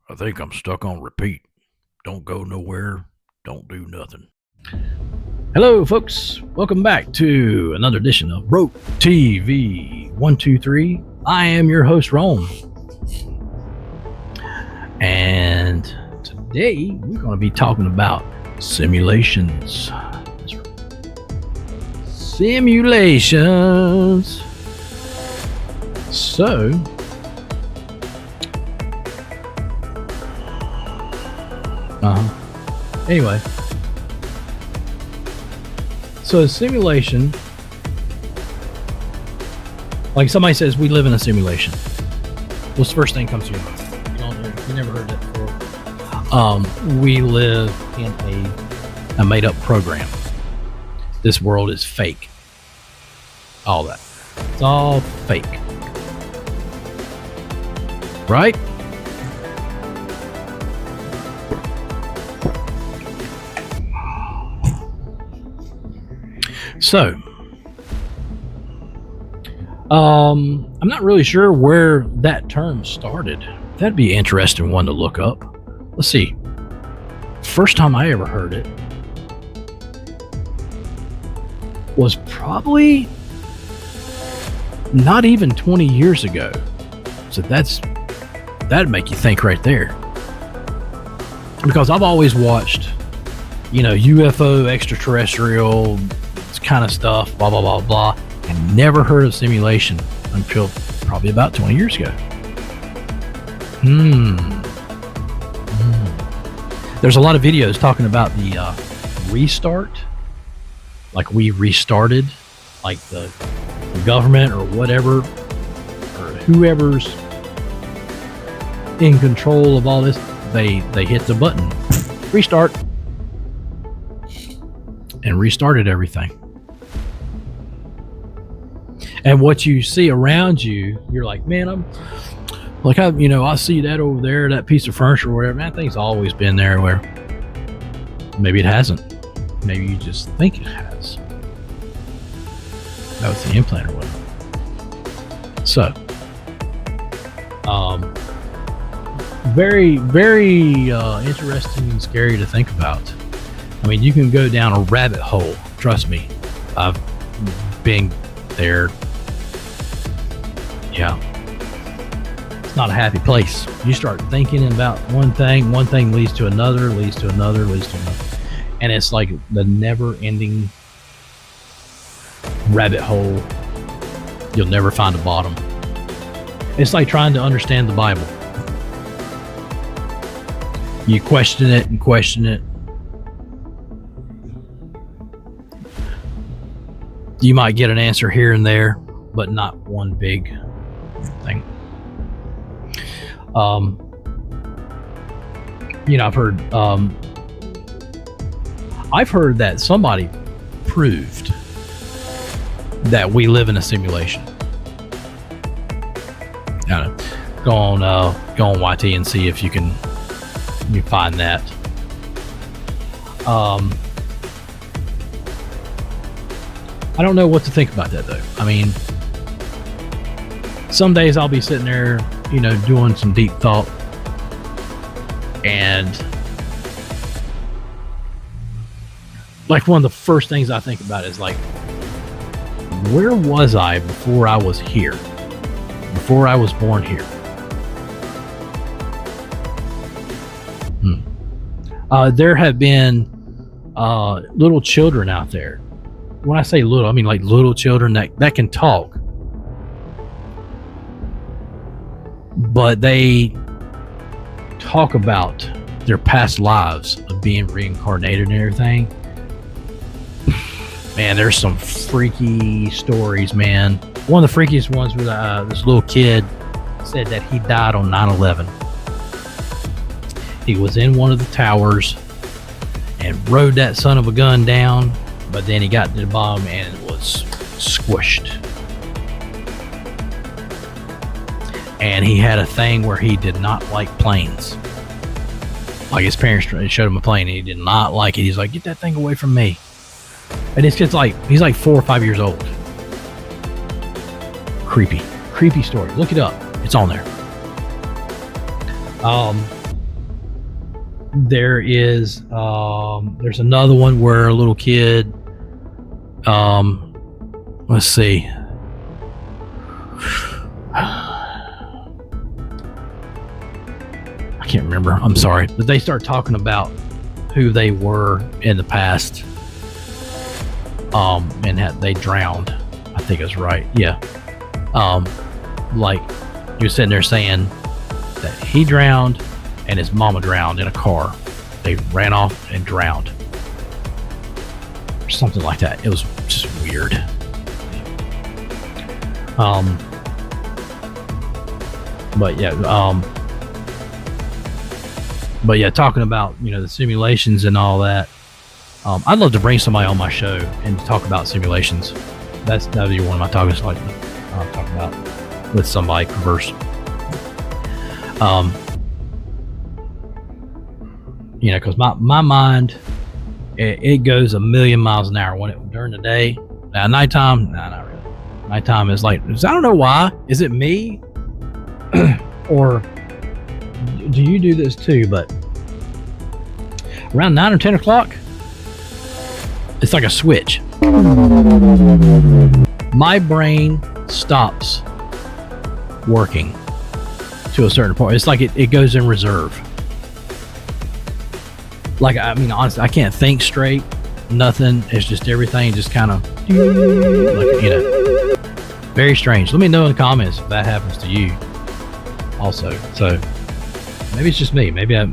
I think I'm stuck on repeat. Don't go nowhere. Don't do nothing. Hello, folks. Welcome back to another edition of broketv123. I am your host, Rome. And today we're going to be talking about simulations. Simulations. So, anyway, so a simulation, like somebody says, we live in a simulation. What's the first thing that comes to your mind? You never heard that before. We live in a made-up program. This world is fake. All that. It's all fake. Right? So, I'm not really sure where that term started. That'd be an interesting one to look up. Let's see. First time I ever heard it was probably not even 20 years ago. So that'd make you think right there. Because I've always watched, UFO, extraterrestrial kind of stuff, blah, blah, blah, blah, and never heard of simulation until probably about 20 years ago. There's a lot of videos talking about the restart, like we restarted, like the government or whatever, or whoever's in control of all this, they hit the button, restart, and restarted everything. And what you see around you, you're like, man, I see that over there, that piece of furniture or whatever. That thing's always been there. Where maybe it hasn't. Maybe you just think it has. That was the implant or whatever. So, very, very interesting and scary to think about. I mean, you can go down a rabbit hole. Trust me, I've been there. Yeah. It's not a happy place. You start thinking about one thing leads to another, and it's like the never-ending rabbit hole. You'll never find a bottom. It's like trying to understand the Bible. You question it and question it. You might get an answer here and there, but not one big thing. I've heard that somebody proved that we live in a simulation. Go on YT and see if you can find that. I don't know what to think about that though. I mean, some days I'll be sitting there, doing some deep thought, and like one of the first things I think about is like, where was I before I was here? Before I was born here? There have been little children out there. When I say little, I mean like little children that can talk, but they talk about their past lives of being reincarnated and everything. Man, there's some freaky stories, man. One of the freakiest ones was this little kid said that he died on 9/11. He was in one of the towers and rode that son of a gun down, but then he got to the bottom and it was squished. And he had a thing where he did not like planes. Like his parents showed him a plane and he did not like it. He's like, get that thing away from me. And this kid's like, he's like 4 or 5 years old. Creepy story. Look it up. It's on there. there's another one where a little kid, let's see. I can't remember. I'm sorry. But they start talking about who they were in the past. And they drowned. I think it's right. Yeah. Like you're sitting there saying that he drowned and his mama drowned in a car. They ran off and drowned. Or something like that. It was just weird. But yeah, talking about, the simulations and all that. I'd love to bring somebody on my show and talk about simulations. That would be one of my topics I'd like to talk about with somebody, converse. Because my mind, it goes a million miles an hour during the day. Now, nighttime, not really. Nighttime is like, I don't know why. Is it me? Or do you do this too? But around 9 or 10 o'clock, it's like a switch. My brain stops working to a certain point. It's like it goes in reserve. Like, I mean, honestly, I can't think straight. Nothing. It's just everything just kind of, very strange. Let me know in the comments if that happens to you also. So maybe it's just me. Maybe at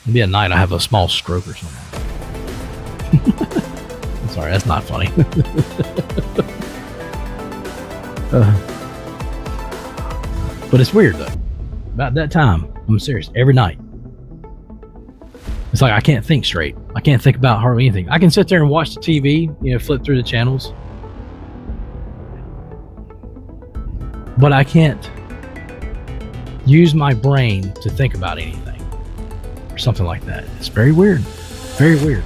night I have a small stroke or something. I'm sorry, that's not funny. But it's weird though. About that time, I'm serious, every night. It's like I can't think straight. I can't think about hardly anything. I can sit there and watch the TV, flip through the channels. But I can't use my brain to think about anything or something like that. It's very weird. Very weird.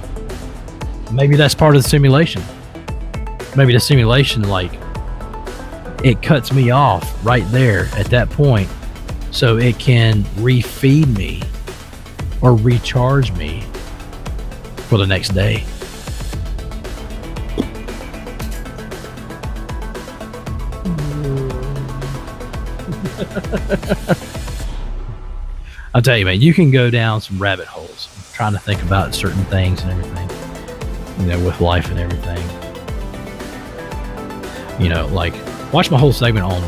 Maybe that's part of the simulation. Maybe the simulation, like, it cuts me off right there at that point so it can refeed me or recharge me for the next day. I'll tell you, man, you can go down some rabbit holes trying to think about certain things and everything, with life and everything. Like, watch my whole segment on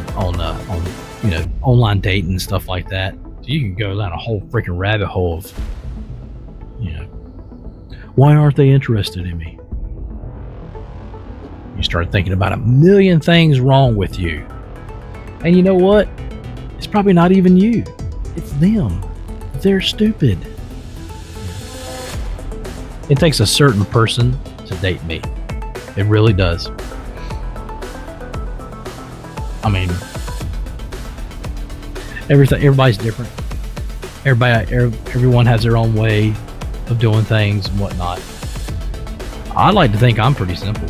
online dating and stuff like that. So you can go down a whole freaking rabbit hole of, why aren't they interested in me? You start thinking about a million things wrong with you. And you know what? It's probably not even you. It's them. They're stupid. It takes a certain person to date me. It really does. I mean, everybody's different. Everyone has their own way of doing things and whatnot. I like to think I'm pretty simple.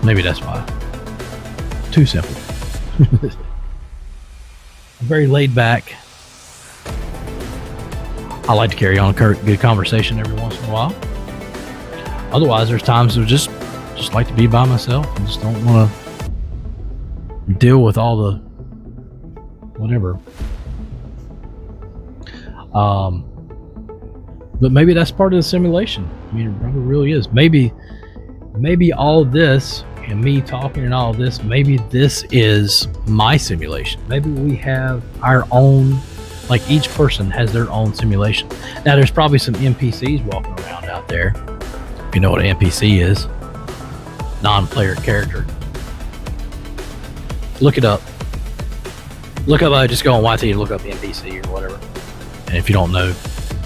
Maybe that's why. Too simple. I'm very laid back. I like to carry on a good conversation every once in a while. Otherwise, there's times I just like to be by myself and just don't want to deal with all the whatever. But maybe that's part of the simulation. I mean, it probably really is. Maybe all this and me talking and all this, maybe this is my simulation. Maybe we have our own, like each person has their own simulation. Now, there's probably some NPCs walking around out there. If you know what an NPC is, non-player character. Look it up. Just go on YT and look up NPC or whatever. And if you don't know,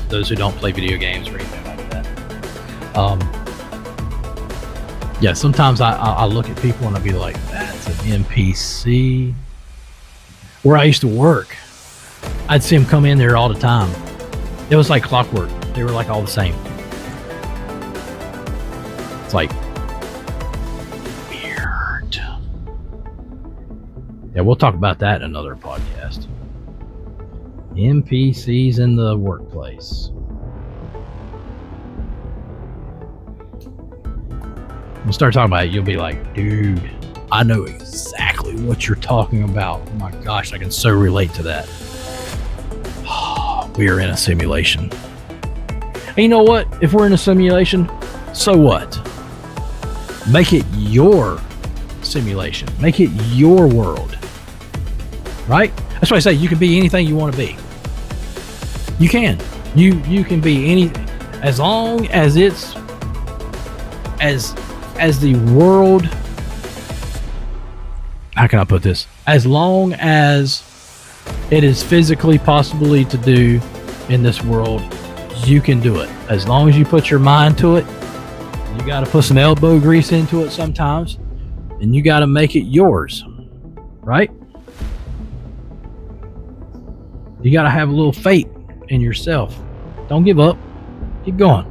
those who don't play video games or anything like that. Yeah, sometimes I look at people and I'll be like, that's an NPC. Where I used to work, I'd see them come in there all the time. It was like clockwork. They were like all the same. It's like weird. Yeah, we'll talk about that in another podcast. NPCs in the workplace. We'll start talking about it. You'll be like, dude, I know exactly what you're talking about. Oh my gosh, I can so relate to that. We are in a simulation. And you know what? If we're in a simulation, so what? Make it your simulation. Make it your world. Right? That's why I say you can be anything you want to be. You can. You can be any, as long as it's as the world, how can I put this? As long as it is physically possibly to do in this world, you can do it. As long as you put your mind to it, you got to put some elbow grease into it sometimes, and you got to make it yours, right? You got to have a little faith in yourself. Don't give up. Keep going.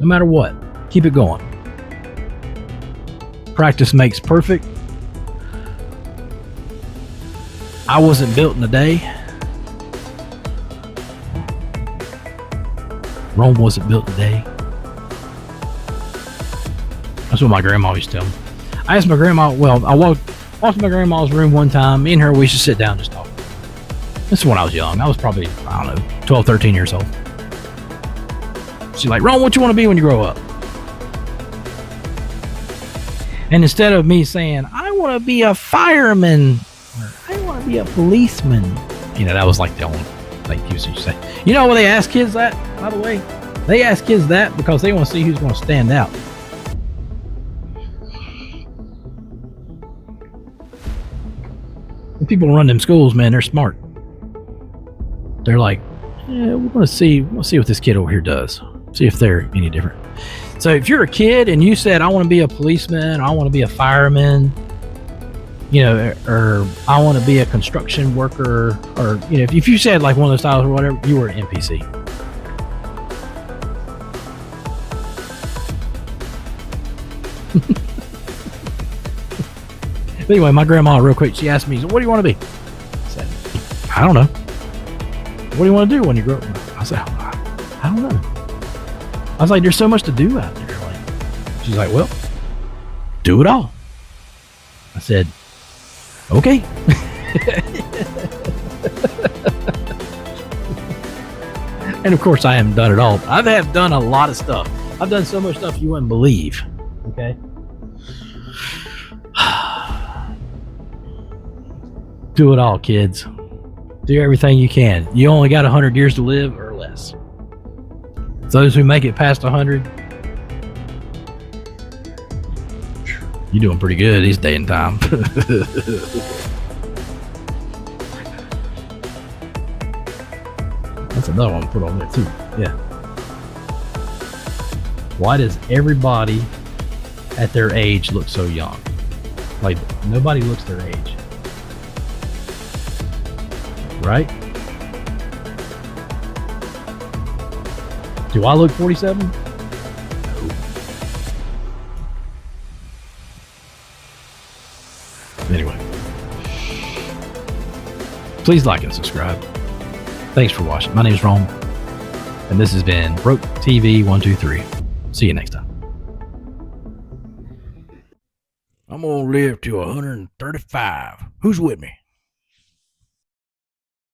No matter what, keep it going. Practice makes perfect. I wasn't built in a day. Rome wasn't built in a day. That's what my grandma used to tell me. I asked my grandma, I walked to my grandma's room one time. Me and her, we used to sit down and just talk. This is when I was young. I was probably, 12, 13 years old. She's like, Ron, what you want to be when you grow up? And instead of me saying, I want to be a fireman, or I want to be a policeman, that was like the only thing you used to say. You know when they ask kids that, by the way? They ask kids that because they want to see who's going to stand out. And people run them schools, man, they're smart. They're like, we're going to see what this kid over here does. See if they're any different. So if you're a kid and you said, I want to be a policeman, or I want to be a fireman, or I want to be a construction worker, or, if you said like one of those titles or whatever, you were an NPC. Anyway, my grandma, real quick, she asked me, so what do you want to be? I said, I don't know. What do you want to do when you grow up? I said, I don't know. I was like, there's so much to do out there. She's like, well, do it all. I said, okay. And of course, I haven't done it all. I have done a lot of stuff. I've done so much stuff you wouldn't believe. Okay. Do it all, kids. Do everything you can. You only got 100 years to live or less. Those who make it past 100, you're doing pretty good these day and time. That's another one to put on there too. Yeah. Why does everybody at their age look so young? Like, nobody looks their age. Right? Do I look 47? No. Anyway. Please like and subscribe. Thanks for watching. My name is Ron, and this has been broketv123. See you next time. I'm going to live to 135. Who's with me?